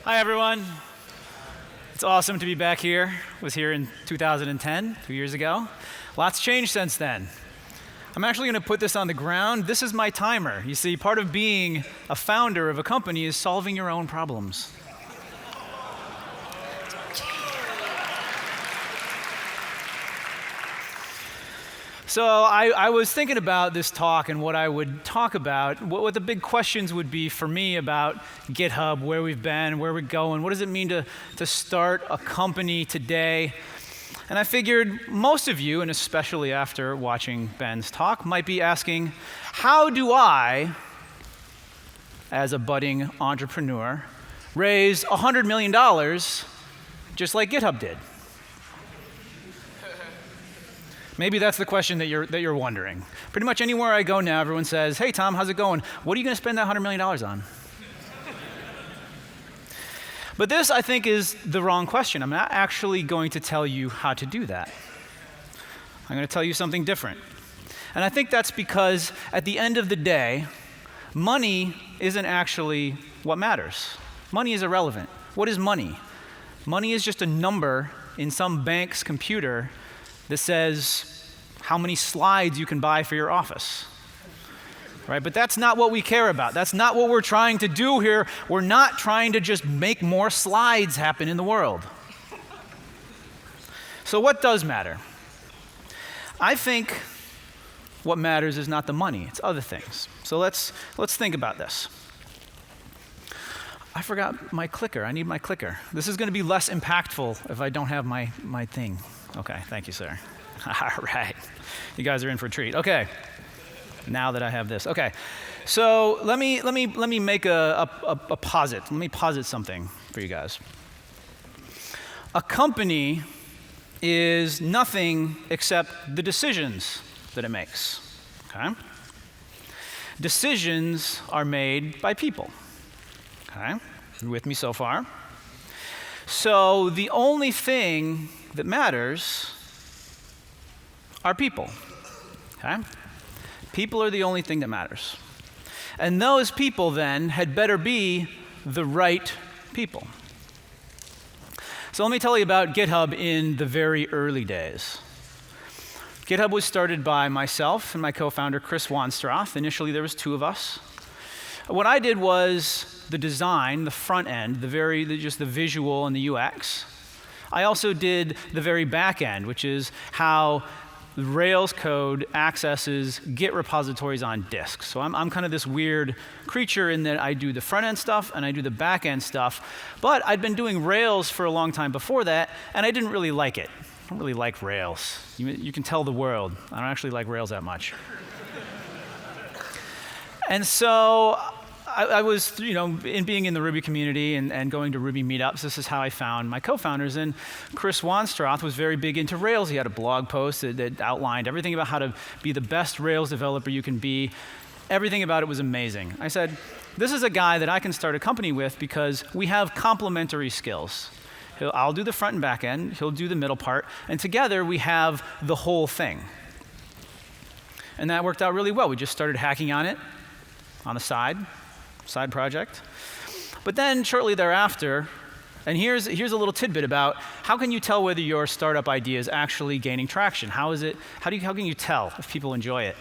Hi, everyone. It's awesome to be back here. I was here in 2010, 2 years ago. Lots changed since then. I'm actually going to put this on the ground. This is my timer. You see, part of being a founder of a company is solving your own problems. So I was thinking about this talk and what I would talk about, what the big questions would be for me about GitHub, where we've been, where we're going, what does it mean to start a company today. And I figured most of you, and especially after watching Ben's talk, might be asking, how do I, as a budding entrepreneur, raise $100 million just like GitHub did? Maybe that's the question that you're wondering. Pretty much anywhere I go now, everyone says, hey, Tom, how's it going? What are you going to spend that $100 million on? But this, I think, is the wrong question. I'm not actually going to tell you how to do that. I'm going to tell you something different. And I think that's because at the end of the day, money isn't actually what matters. Money is irrelevant. What is money? Money is just a number in some bank's computer that says how many slides you can buy for your office, right? But that's not what we care about. That's not what we're trying to do here. We're not trying to just make more slides happen in the world. So what does matter? I think what matters is not the money, it's other things. So let's think about this. I forgot my clicker. I need my clicker. This is going to be less impactful if I don't have my thing. Okay, thank you, sir. All right. You guys are in for a treat. Okay. Now that I have this. Okay. So let me make a posit. Let me posit something for you guys. A company is nothing except the decisions that it makes. Okay? Decisions are made by people. Okay? You with me so far? So the only thing that matters are people. Okay? People are the only thing that matters. And those people then had better be the right people. So let me tell you about GitHub in the very early days. GitHub was started by myself and my co-founder Chris Wanstroth. Initially there was two of us. What I did was the design, the front end, just the visual and the UX. I also did the very back end, which is how Rails code accesses Git repositories on disk. So I'm kind of this weird creature in that I do the front end stuff and I do the back end stuff. But I'd been doing Rails for a long time before that, and I didn't really like it. I don't really like Rails. You can tell the world. I don't actually like Rails that much. And so I was, in being in the Ruby community and going to Ruby meetups, this is how I found my co-founders. And Chris Wanstroth was very big into Rails. He had a blog post that outlined everything about how to be the best Rails developer you can be. Everything about it was amazing. I said, this is a guy that I can start a company with because we have complementary skills. I'll do the front and back end, he'll do the middle part, and together we have the whole thing. And that worked out really well. We just started hacking on it on the side project. But then shortly thereafter, and here's a little tidbit about how can you tell whether your startup idea is actually gaining traction? How can you tell if people enjoy it?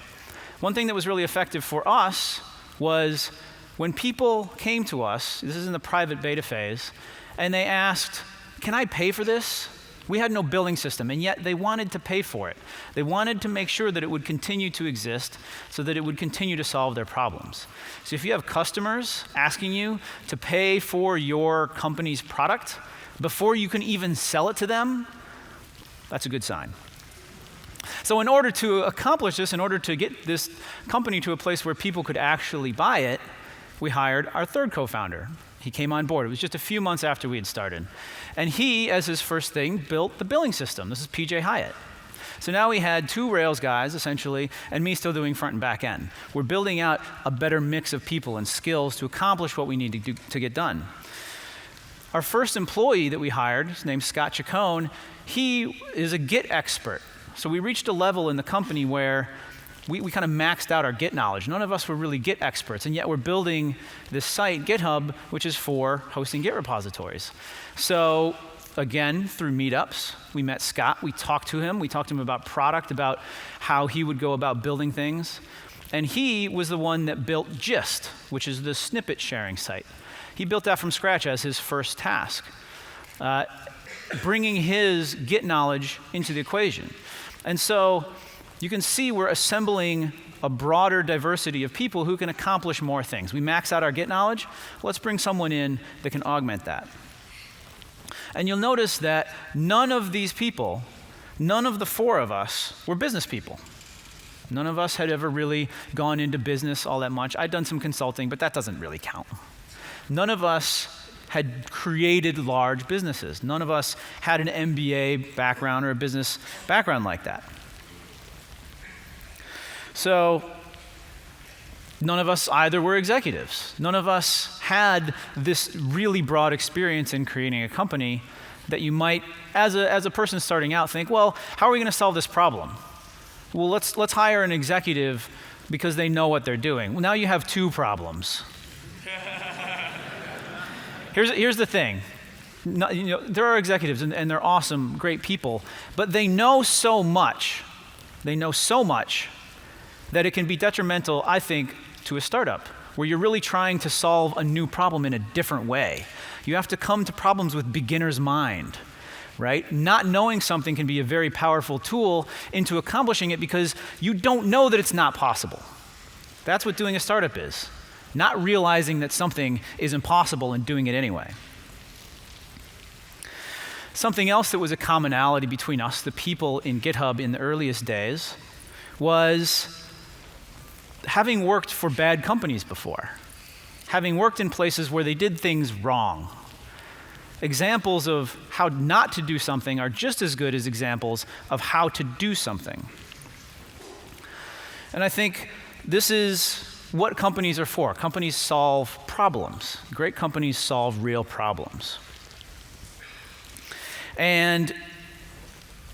One thing that was really effective for us was when people came to us, this is in the private beta phase, and they asked, can I pay for this? We had no billing system, and yet they wanted to pay for it. They wanted to make sure that it would continue to exist so that it would continue to solve their problems. So if you have customers asking you to pay for your company's product before you can even sell it to them, that's a good sign. So in order to accomplish this, in order to get this company to a place where people could actually buy it, we hired our third co-founder. He came on board. It was just a few months after we had started. And he, as his first thing, built the billing system. This is PJ Hyatt. So now we had two Rails guys, essentially, and me still doing front and back end. We're building out a better mix of people and skills to accomplish what we need to do to get done. Our first employee that we hired, his name's Scott Chacon, he is a Git expert. So we reached a level in the company where we kind of maxed out our Git knowledge. None of us were really Git experts, and yet we're building this site, GitHub, which is for hosting Git repositories. So again, through meetups, we met Scott. We talked to him. We talked to him about product, about how he would go about building things. And he was the one that built Gist, which is the snippet sharing site. He built that from scratch as his first task, bringing his Git knowledge into the equation. And so you can see we're assembling a broader diversity of people who can accomplish more things. We max out our Git knowledge. Let's bring someone in that can augment that. And you'll notice that none of these people, none of the four of us, were business people. None of us had ever really gone into business all that much. I'd done some consulting, but that doesn't really count. None of us had created large businesses. None of us had an MBA background or a business background like that. So none of us either were executives. None of us had this really broad experience in creating a company that you might, as a person starting out, think, well, how are we going to solve this problem? Well, let's hire an executive because they know what they're doing. Well, now you have two problems. Here's the thing. There are executives, and they're awesome, great people, but they know so much. They know so much that it can be detrimental, I think, to a startup, where you're really trying to solve a new problem in a different way. You have to come to problems with beginner's mind, right? Not knowing something can be a very powerful tool into accomplishing it because you don't know that it's not possible. That's what doing a startup is. Not realizing that something is impossible and doing it anyway. Something else that was a commonality between us, the people in GitHub in the earliest days, was having worked for bad companies before. Having worked in places where they did things wrong. Examples of how not to do something are just as good as examples of how to do something. And I think this is what companies are for. Companies solve problems. Great companies solve real problems. And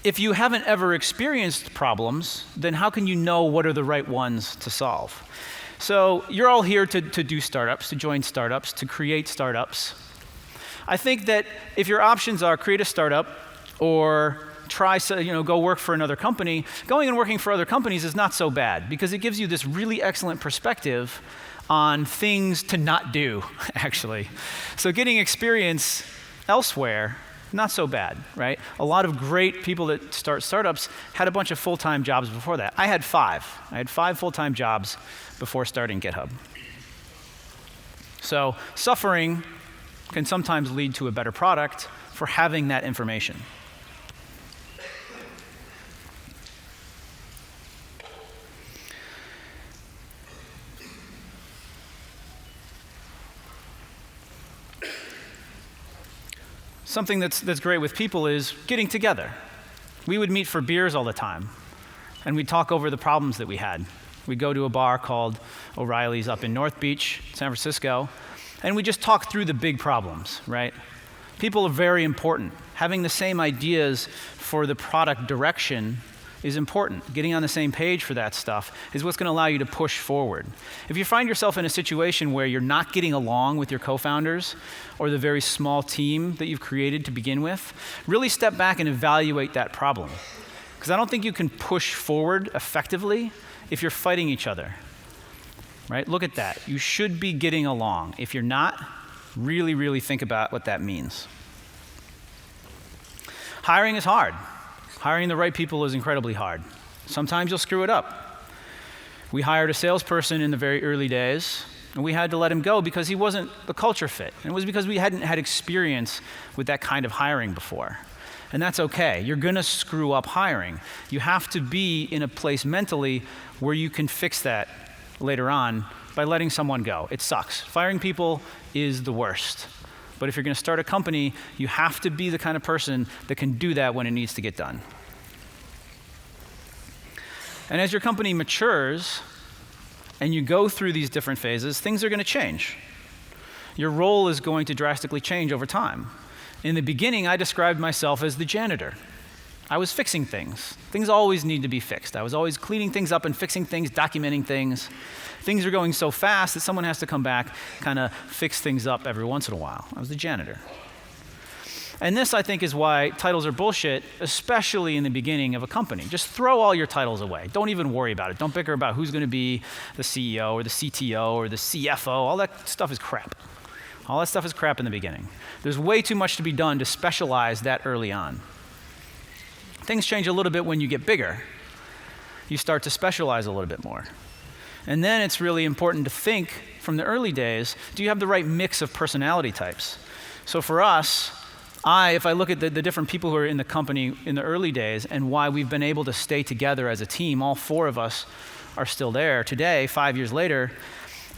if you haven't ever experienced problems, then how can you know what are the right ones to solve? So you're all here to do startups, to join startups, to create startups. I think that if your options are create a startup or go work for another company, going and working for other companies is not so bad because it gives you this really excellent perspective on things to not do, actually. So getting experience elsewhere, not so bad, right? A lot of great people that start startups had a bunch of full-time jobs before that. I had 5. I had 5 full-time jobs before starting GitHub. So suffering can sometimes lead to a better product for having that information. Something that's great with people is getting together. We would meet for beers all the time, and we'd talk over the problems that we had. We'd go to a bar called O'Reilly's up in North Beach, San Francisco, and we just talk through the big problems, right? People are very important. Having the same ideas for the product direction is important. Getting on the same page for that stuff is what's going to allow you to push forward. If you find yourself in a situation where you're not getting along with your co-founders or the very small team that you've created to begin with, really step back and evaluate that problem. Because I don't think you can push forward effectively if you're fighting each other. Right? Look at that. You should be getting along. If you're not, really, really think about what that means. Hiring is hard. Hiring the right people is incredibly hard. Sometimes you'll screw it up. We hired a salesperson in the very early days, and we had to let him go because he wasn't the culture fit. And it was because we hadn't had experience with that kind of hiring before. And that's okay. You're going to screw up hiring. You have to be in a place mentally where you can fix that later on by letting someone go. It sucks. Firing people is the worst. But if you're going to start a company, you have to be the kind of person that can do that when it needs to get done. And as your company matures and you go through these different phases, things are going to change. Your role is going to drastically change over time. In the beginning, I described myself as the janitor. I was fixing things. Things always need to be fixed. I was always cleaning things up and fixing things, documenting things. Things are going so fast that someone has to come back, kind of fix things up every once in a while. I was the janitor. And this, I think, is why titles are bullshit, especially in the beginning of a company. Just throw all your titles away. Don't even worry about it. Don't bicker about who's going to be the CEO or the CTO or the CFO. All that stuff is crap. All that stuff is crap in the beginning. There's way too much to be done to specialize that early on. Things change a little bit when you get bigger. You start to specialize a little bit more. And then it's really important to think from the early days, do you have the right mix of personality types? So for us, if I look at the different people who are in the company in the early days and why we've been able to stay together as a team, all four of us are still there. Today, 5 years later,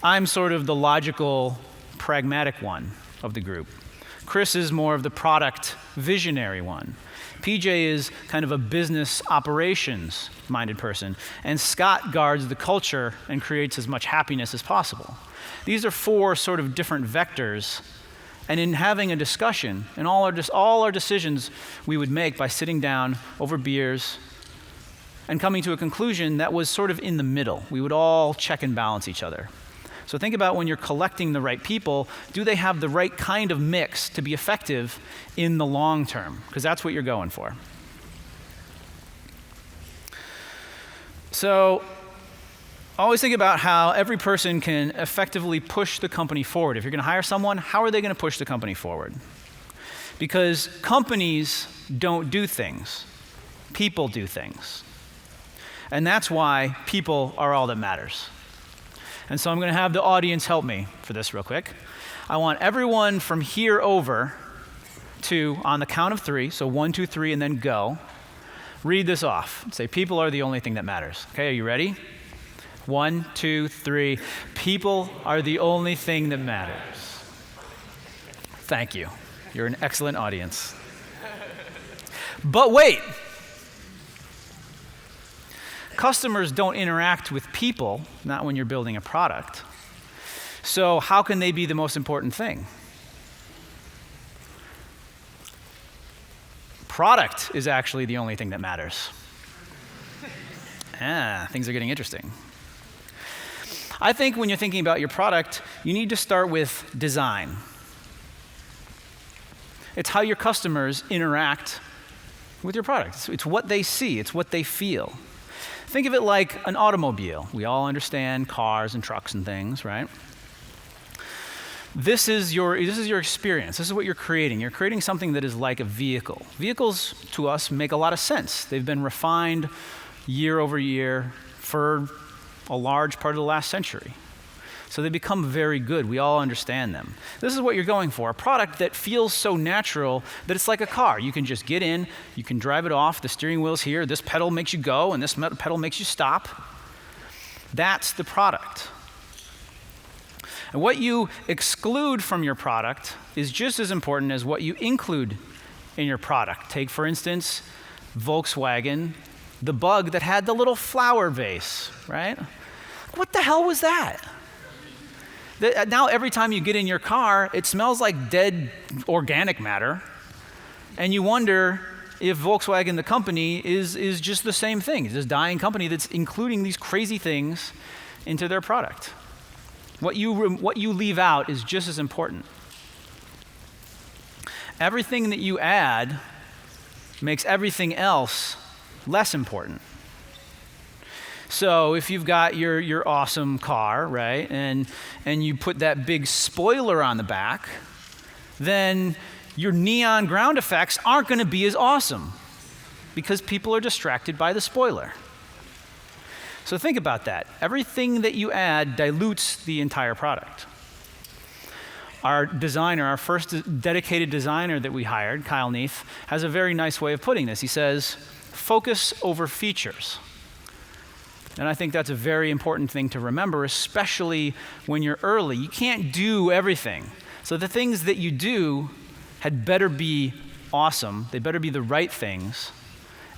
I'm sort of the logical, pragmatic one of the group. Chris is more of the product visionary one. PJ is kind of a business operations-minded person. And Scott guards the culture and creates as much happiness as possible. These are four sort of different vectors. And in having a discussion, and all our decisions we would make by sitting down over beers and coming to a conclusion that was sort of in the middle. We would all check and balance each other. So think about when you're collecting the right people, do they have the right kind of mix to be effective in the long term? Because that's what you're going for. So always think about how every person can effectively push the company forward. If you're going to hire someone, how are they going to push the company forward? Because companies don't do things. People do things. And that's why people are all that matters. And so I'm going to have the audience help me for this real quick. I want everyone from here over to, on the count of three, so 1, 2, 3, and then go, read this off. Say, people are the only thing that matters. Okay, are you ready? 1, 2, 3. People are the only thing that matters. Thank you. You're an excellent audience. But wait. Customers don't interact with people, not when you're building a product. So how can they be the most important thing? Product is actually the only thing that matters. Things are getting interesting. I think when you're thinking about your product, you need to start with design. It's how your customers interact with your product. It's what they see, it's what they feel. Think of it like an automobile. We all understand cars and trucks and things, right? This is your experience. This is what you're creating. You're creating something that is like a vehicle. Vehicles, to us, make a lot of sense. They've been refined year over year for a large part of the last century. So they become very good. We all understand them. This is what you're going for, a product that feels so natural that it's like a car. You can just get in, you can drive it off, the steering wheel's here, this pedal makes you go, and this pedal makes you stop. That's the product. And what you exclude from your product is just as important as what you include in your product. Take, for instance, Volkswagen, the bug that had the little flower vase, right? What the hell was that? Now every time you get in your car, it smells like dead organic matter, and you wonder if Volkswagen, the company, is just the same thing. It's this dying company that's including these crazy things into their product. What you leave out is just as important. Everything that you add makes everything else less important. So if you've got your awesome car, right, and you put that big spoiler on the back, then your neon ground effects aren't going to be as awesome because people are distracted by the spoiler. So think about that. Everything that you add dilutes the entire product. Our designer, our first dedicated designer that we hired, Kyle Neath, has a very nice way of putting this. He says, focus over features. And I think that's a very important thing to remember, especially when you're early. You can't do everything. So the things that you do had better be awesome. They better be the right things.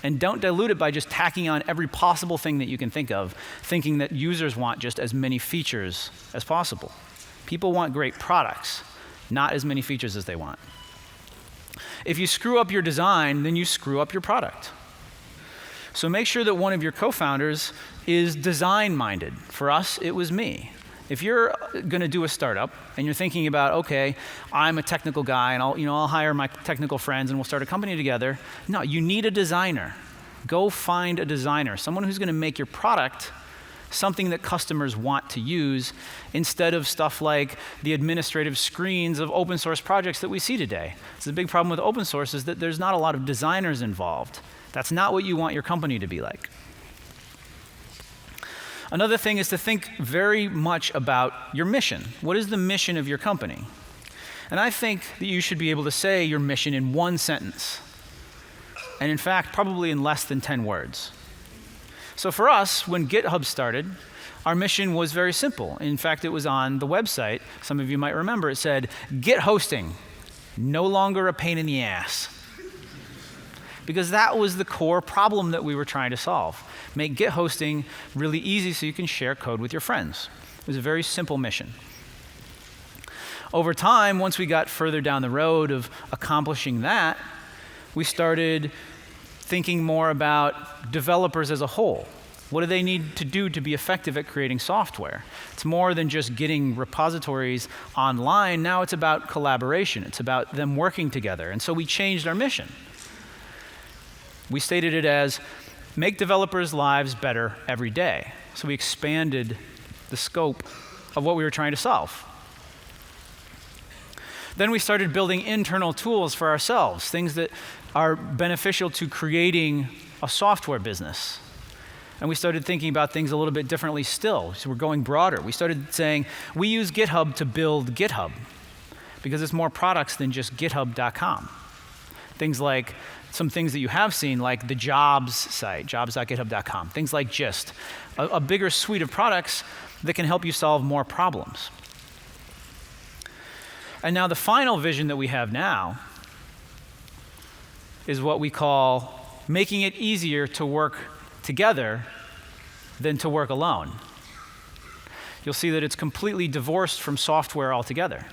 And don't dilute it by just tacking on every possible thing that you can think of, thinking that users want just as many features as possible. People want great products, not as many features as they want. If you screw up your design, then you screw up your product. So make sure that one of your co-founders is design-minded. For us, it was me. If you're going to do a startup and you're thinking about, okay, I'm a technical guy and I'll hire my technical friends and we'll start a company together. No, you need a designer. Go find a designer, someone who's going to make your product something that customers want to use instead of stuff like the administrative screens of open source projects that we see today. It's a big problem with open source is that there's not a lot of designers involved. That's not what you want your company to be like. Another thing is to think very much about your mission. What is the mission of your company? And I think that you should be able to say your mission in one sentence. And in fact, probably in less than 10 words. So for us, when GitHub started, our mission was very simple. In fact, it was on the website. Some of you might remember. It said, Git hosting, no longer a pain in the ass. Because that was the core problem that we were trying to solve. Make Git hosting really easy so you can share code with your friends. It was a very simple mission. Over time, once we got further down the road of accomplishing that, we started thinking more about developers as a whole. What do they need to do to be effective at creating software? It's more than just getting repositories online. Now it's about collaboration. It's about them working together. And so we changed our mission. We stated it as, make developers' lives better every day. So we expanded the scope of what we were trying to solve. Then we started building internal tools for ourselves, things that are beneficial to creating a software business. And we started thinking about things a little bit differently still. So we're going broader. We started saying, we use GitHub to build GitHub because it's more products than just github.com. Things like some things that you have seen, like the jobs site, jobs.github.com. Things like Gist, a bigger suite of products that can help you solve more problems. And now the final vision that we have now is what we call making it easier to work together than to work alone. You'll see that it's completely divorced from software altogether.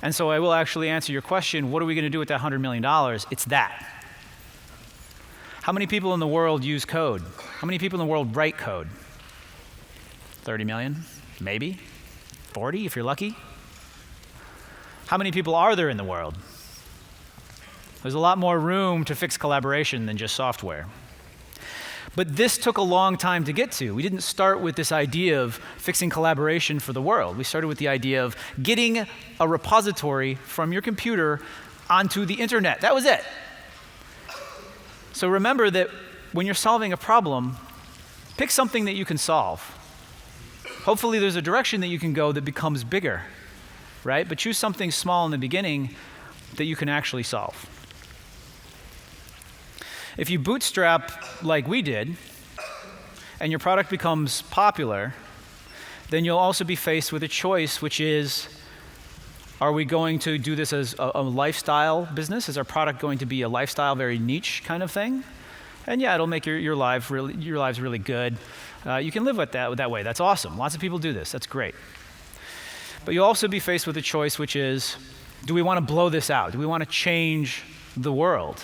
And so I will actually answer your question, what are we going to do with that $100 million? It's that. How many people in the world use code? How many people in the world write code? 30 million? Maybe? 40 if you're lucky? How many people are there in the world? There's a lot more room to fix collaboration than just software. But this took a long time to get to. We didn't start with this idea of fixing collaboration for the world. We started with the idea of getting a repository from your computer onto the internet. That was it. So remember that when you're solving a problem, pick something that you can solve. Hopefully there's a direction that you can go that becomes bigger, right? But choose something small in the beginning that you can actually solve. If you bootstrap like we did, and your product becomes popular, then you'll also be faced with a choice, which is, are we going to do this as a lifestyle business? Is our product going to be a lifestyle, very niche kind of thing? And yeah, it'll make your lives really good. You can live with that way. That's awesome. Lots of people do this. That's great. But you'll also be faced with a choice, which is, do we want to blow this out? Do we want to change the world?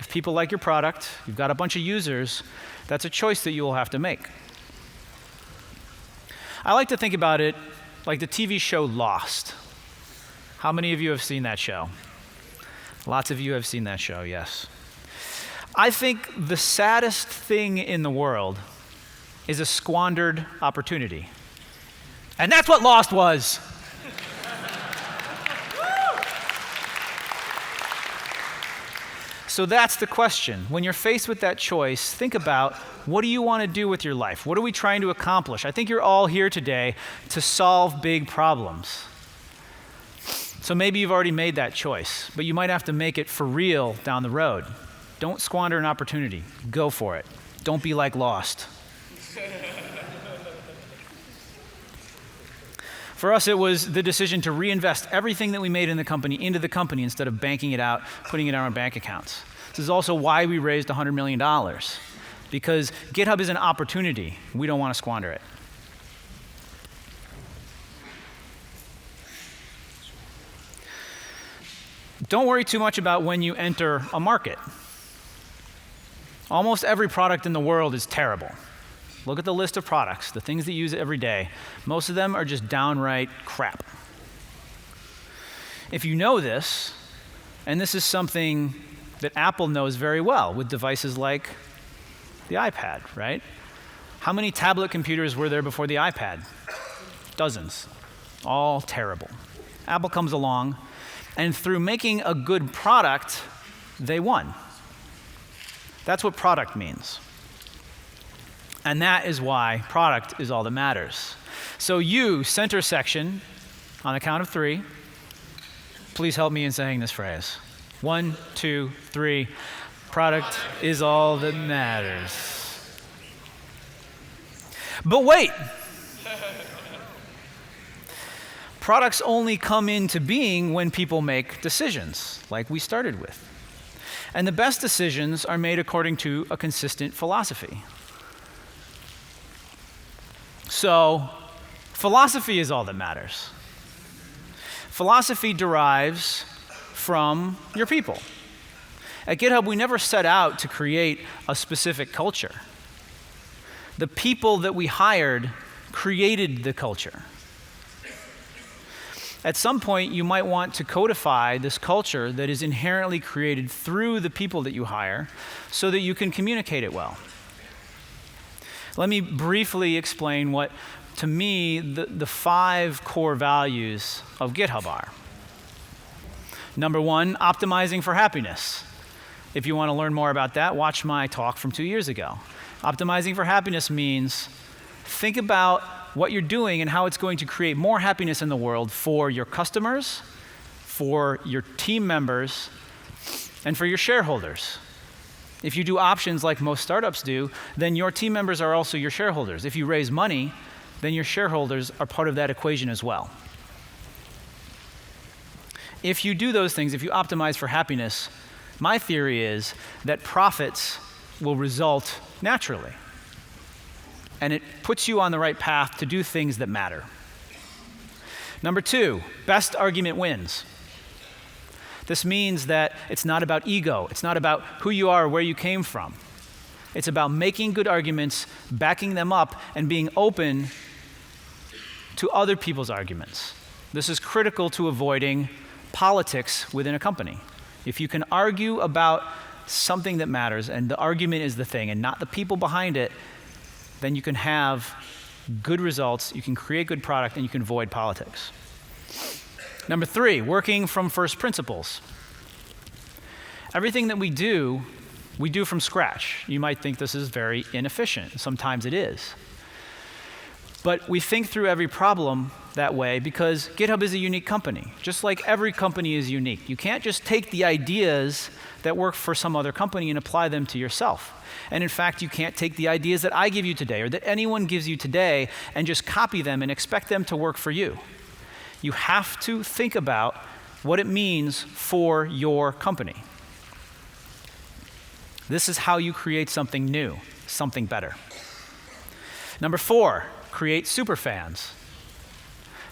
If people like your product, you've got a bunch of users, that's a choice that you will have to make. I like to think about it like the TV show Lost. How many of you have seen that show? Lots of you have seen that show, yes. I think the saddest thing in the world is a squandered opportunity. And that's what Lost was. So that's the question. When you're faced with that choice, think about, what do you want to do with your life? What are we trying to accomplish? I think you're all here today to solve big problems. So maybe you've already made that choice, but you might have to make it for real down the road. Don't squander an opportunity. Go for it. Don't be like Lost. For us, it was the decision to reinvest everything that we made in the company into the company instead of banking it out, putting it on our bank accounts. This is also why we raised $100 million, because GitHub is an opportunity. We don't want to squander it. Don't worry too much about when you enter a market. Almost every product in the world is terrible. Look at the list of products, the things that you use every day. Most of them are just downright crap. If you know this, and this is something that Apple knows very well with devices like the iPad, right? How many tablet computers were there before the iPad? Dozens. All terrible. Apple comes along, and through making a good product, they won. That's what product means. And that is why product is all that matters. So you, center section, on the count of 3, please help me in saying this phrase. 1, 2, 3. Product is all that matters. But wait! Products only come into being when people make decisions, like we started with. And the best decisions are made according to a consistent philosophy. So, philosophy is all that matters. Philosophy derives from your people. At GitHub, we never set out to create a specific culture. The people that we hired created the culture. At some point, you might want to codify this culture that is inherently created through the people that you hire so that you can communicate it well. Let me briefly explain what, to me, the 5 core values of GitHub are. Number 1, optimizing for happiness. If you want to learn more about that, watch my talk from 2 years ago. Optimizing for happiness means think about what you're doing and how it's going to create more happiness in the world for your customers, for your team members, and for your shareholders. If you do options like most startups do, then your team members are also your shareholders. If you raise money, then your shareholders are part of that equation as well. If you do those things, if you optimize for happiness, my theory is that profits will result naturally. And it puts you on the right path to do things that matter. Number 2, best argument wins. This means that it's not about ego. It's not about who you are or where you came from. It's about making good arguments, backing them up, and being open to other people's arguments. This is critical to avoiding politics within a company. If you can argue about something that matters, and the argument is the thing, and not the people behind it, then you can have good results, you can create good product, and you can avoid politics. Number 3, working from first principles. Everything that we do from scratch. You might think this is very inefficient. Sometimes it is. But we think through every problem that way because GitHub is a unique company, just like every company is unique. You can't just take the ideas that work for some other company and apply them to yourself. And in fact, you can't take the ideas that I give you today or that anyone gives you today and just copy them and expect them to work for you. You have to think about what it means for your company. This is how you create something new, something better. Number 4, create superfans.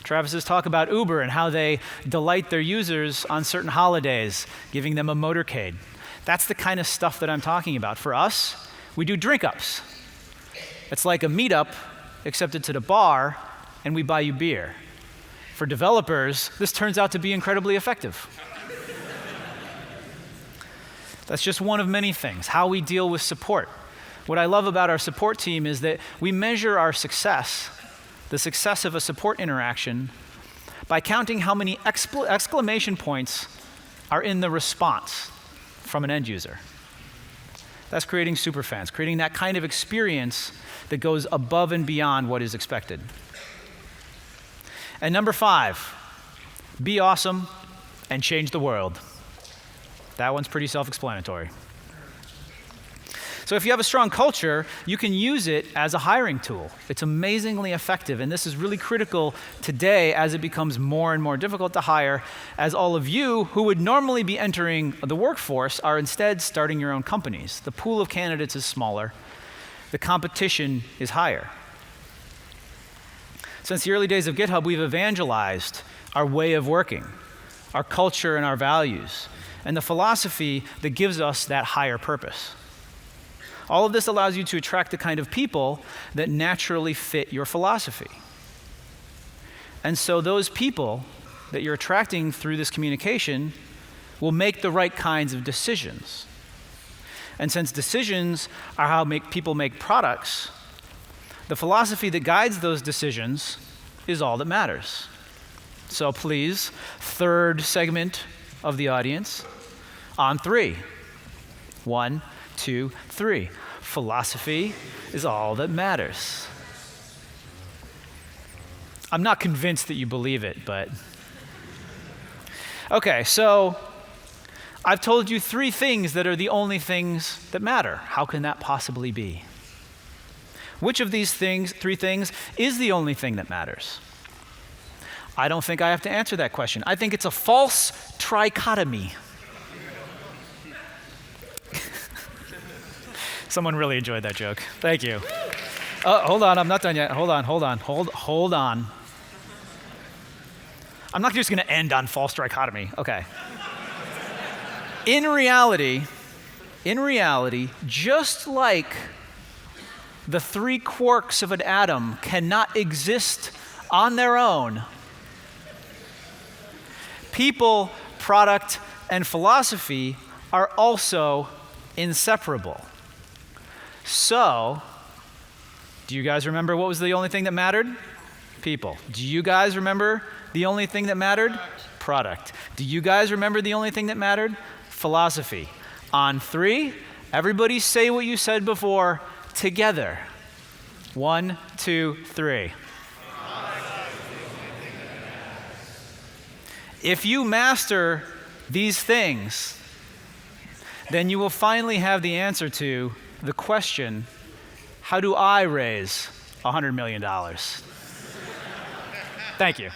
Travis's talk about Uber and how they delight their users on certain holidays, giving them a motorcade. That's the kind of stuff that I'm talking about. For us, we do drink ups. It's like a meetup, except it's at a bar, and we buy you beer. For developers, this turns out to be incredibly effective. That's just one of many things, how we deal with support. What I love about our support team is that we measure our success, the success of a support interaction, by counting how many exclamation points are in the response from an end user. That's creating superfans, creating that kind of experience that goes above and beyond what is expected. And number 5, be awesome and change the world. That one's pretty self-explanatory. So if you have a strong culture, you can use it as a hiring tool. It's amazingly effective, and this is really critical today as it becomes more and more difficult to hire, as all of you who would normally be entering the workforce are instead starting your own companies. The pool of candidates is smaller. The competition is higher. Since the early days of GitHub, we've evangelized our way of working, our culture and our values, and the philosophy that gives us that higher purpose. All of this allows you to attract the kind of people that naturally fit your philosophy. And so those people that you're attracting through this communication will make the right kinds of decisions. And since decisions are how people make products, the philosophy that guides those decisions is all that matters. So please, third segment of the audience, on three. 1, 2, 3. Philosophy is all that matters. I'm not convinced that you believe it, but... Okay, so I've told you 3 things that are the only things that matter. How can that possibly be? Which of these 3 things is the only thing that matters? I don't think I have to answer that question. I think it's a false trichotomy. Someone really enjoyed that joke. Thank you. Hold on, I'm not done yet. Hold on. I'm not just going to end on false trichotomy. Okay. In reality, just like the 3 quarks of an atom cannot exist on their own, people, product, and philosophy are also inseparable. So, do you guys remember what was the only thing that mattered? People. Do you guys remember the only thing that mattered? Product. Do you guys remember the only thing that mattered? Philosophy. On 3, everybody say what you said before together. 1, 2, 3. If you master these things, then you will finally have the answer to the question, how do I raise $100 million? Thank you.